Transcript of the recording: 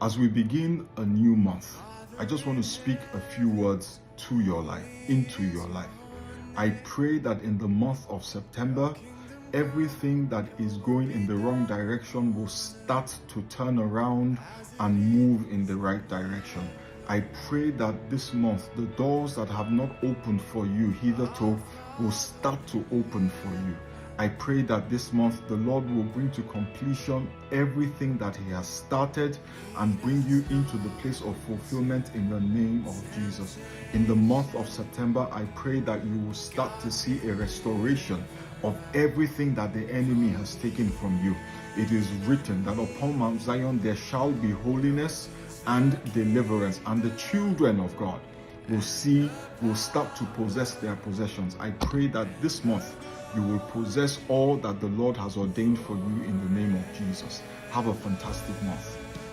As we begin a new month, I just want to speak a few words to your life, into your life. I pray that in the month of September, everything that is going in the wrong direction will start to turn around and move in the right direction. I pray that this month, the doors that have not opened for you hitherto will start to open for you. I pray that this month the Lord will bring to completion everything that He has started and bring you into the place of fulfillment in the name of Jesus. In the month of September, I pray that you will start to see a restoration of everything that the enemy has taken from you. It is written that upon Mount Zion there shall be holiness and deliverance, and the children of God will start to possess their possessions. I pray that this month you will possess all that the Lord has ordained for you in the name of Jesus. Have a fantastic month.